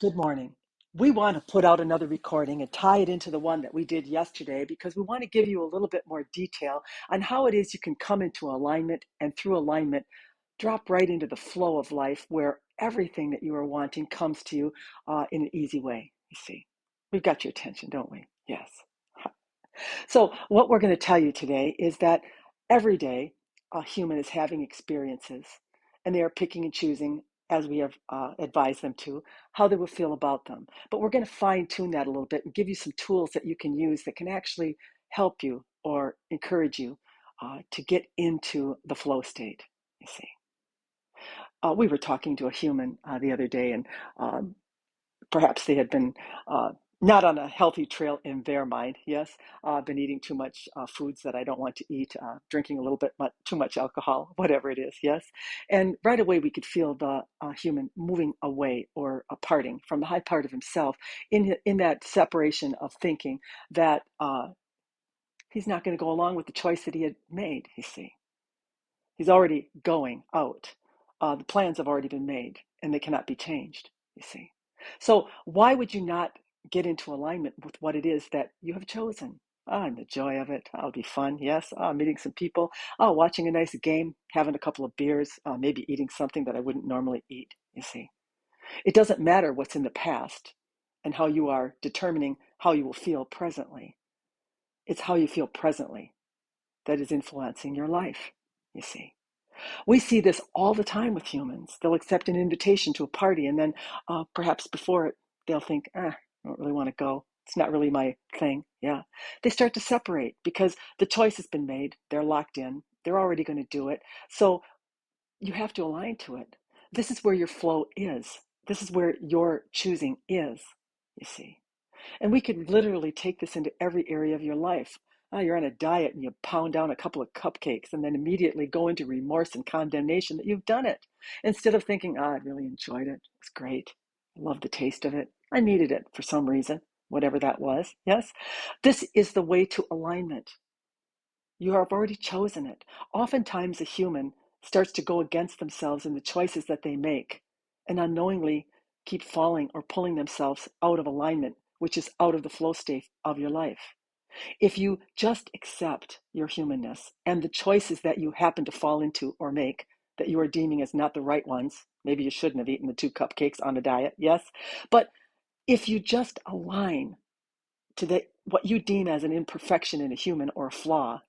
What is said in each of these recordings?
Good morning. We want to put out another recording and tie it into the one that we did yesterday because we want to give you a little bit more detail on how it is you can come into alignment and through alignment, drop right into the flow of life where everything that you are wanting comes to you in an easy way. You see, we've got your attention, don't we? Yes. So, what we're going to tell you today is that every day a human is having experiences and they are picking and choosing, as we have advised them to, how they will feel about them. But we're going to fine tune that a little bit and give you some tools that you can use that can actually help you or encourage you to get into the flow state. You see, we were talking to a human the other day, and perhaps they had been not on a healthy trail in their mind. Yes, been eating too much foods that I don't want to eat, drinking a little bit too much alcohol, whatever it is. Yes, and right away we could feel the human moving away or parting from the high part of himself in that separation of thinking that he's not going to go along with the choice that he had made. You see, he's already going out. The plans have already been made, and they cannot be changed. You see. So why would you not get into alignment with what it is that you have chosen? And the joy of it. It'll be fun. Yes. Meeting some people. Watching a nice game, having a couple of beers, maybe eating something that I wouldn't normally eat. You see, it doesn't matter what's in the past and how you are determining how you will feel presently. It's how you feel presently that is influencing your life. You see. We see this all the time with humans. They'll accept an invitation to a party, and then perhaps before it, they'll think, I don't really want to go. It's not really my thing. Yeah. They start to separate because the choice has been made. They're locked in. They're already going to do it. So you have to align to it. This is where your flow is. This is where your choosing is, you see. And we could literally take this into every area of your life. You're on a diet and you pound down a couple of cupcakes and then immediately go into remorse and condemnation that you've done it. Instead of thinking, I really enjoyed it. It's great. I love the taste of it. I needed it for some reason, whatever that was. Yes. This is the way to alignment. You have already chosen it. Oftentimes, a human starts to go against themselves in the choices that they make and unknowingly keep falling or pulling themselves out of alignment, which is out of the flow state of your life. If you just accept your humanness and the choices that you happen to fall into or make that you are deeming as not the right ones, maybe you shouldn't have eaten the 2 cupcakes on a diet, yes, but if you just align to what you deem as an imperfection in a human or a flaw,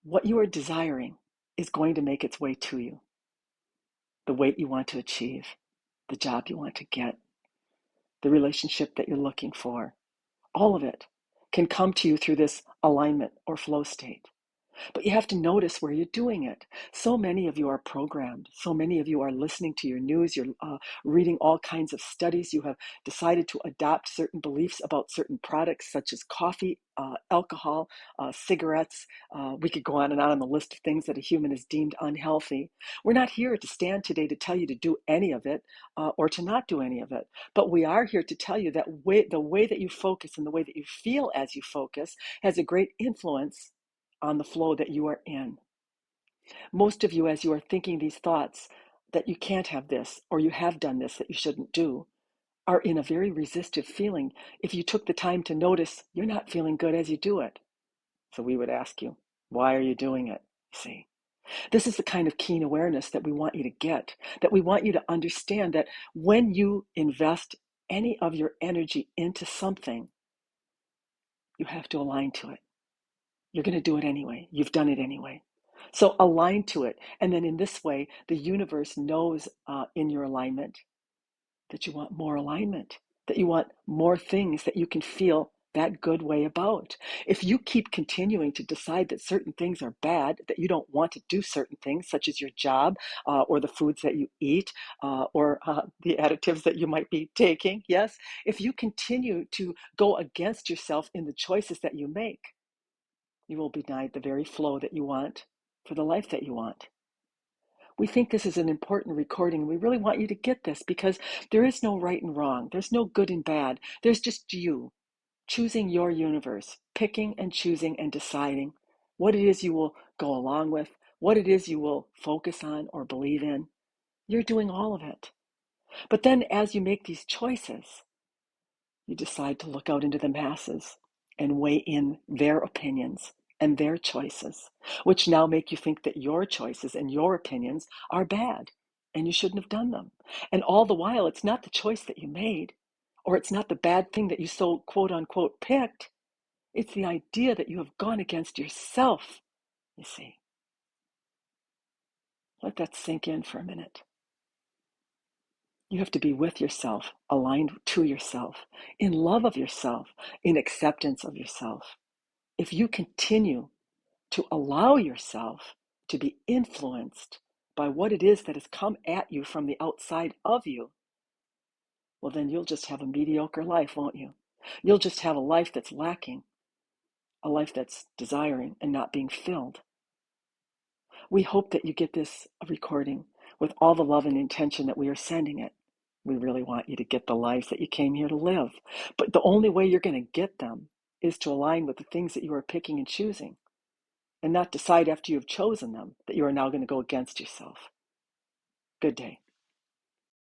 what you are desiring is going to make its way to you. The weight you want to achieve, the job you want to get, the relationship that you're looking for, all of it can come to you through this alignment or flow state. But you have to notice where you're doing it. So many of you are programmed. So many of you are listening to your news. You're reading all kinds of studies. You have decided to adopt certain beliefs about certain products, such as coffee, alcohol, cigarettes. We could go on the list of things that a human is deemed unhealthy. We're not here to stand today to tell you to do any of it or to not do any of it. But we are here to tell you that the way that you focus and the way that you feel as you focus has a great influence on the flow that you are in. Most of you, as you are thinking these thoughts that you can't have this or you have done this that you shouldn't do, are in a very resistive feeling. If you took the time to notice, you're not feeling good as you do it. So we would ask you, why are you doing it? See, this is the kind of keen awareness that we want you to get, that we want you to understand that when you invest any of your energy into something, you have to align to it. You're going to do it anyway. You've done it anyway. So align to it. And then in this way, the universe knows in your alignment that you want more alignment, that you want more things that you can feel that good way about. If you keep continuing to decide that certain things are bad, that you don't want to do certain things, such as your job or the foods that you eat or the additives that you might be taking, yes, if you continue to go against yourself in the choices that you make, you will be denied the very flow that you want for the life that you want. We think this is an important recording. We really want you to get this because there is no right and wrong. There's no good and bad. There's just you choosing your universe, picking and choosing and deciding what it is you will go along with, what it is you will focus on or believe in. You're doing all of it. But then as you make these choices, you decide to look out into the masses and weigh in their opinions and their choices, which now make you think that your choices and your opinions are bad and you shouldn't have done them. And all the while, it's not the choice that you made, or it's not the bad thing that you so quote unquote picked. It's the idea that you have gone against yourself, you see. Let that sink in for a minute. You have to be with yourself, aligned to yourself, in love of yourself, in acceptance of yourself. If you continue to allow yourself to be influenced by what it is that has come at you from the outside of you, well, then you'll just have a mediocre life, won't you? You'll just have a life that's lacking, a life that's desiring and not being filled. We hope that you get this recording with all the love and intention that we are sending it. We really want you to get the lives that you came here to live. But the only way you're going to get them is to align with the things that you are picking and choosing, and not decide after you have chosen them that you are now going to go against yourself. Good day.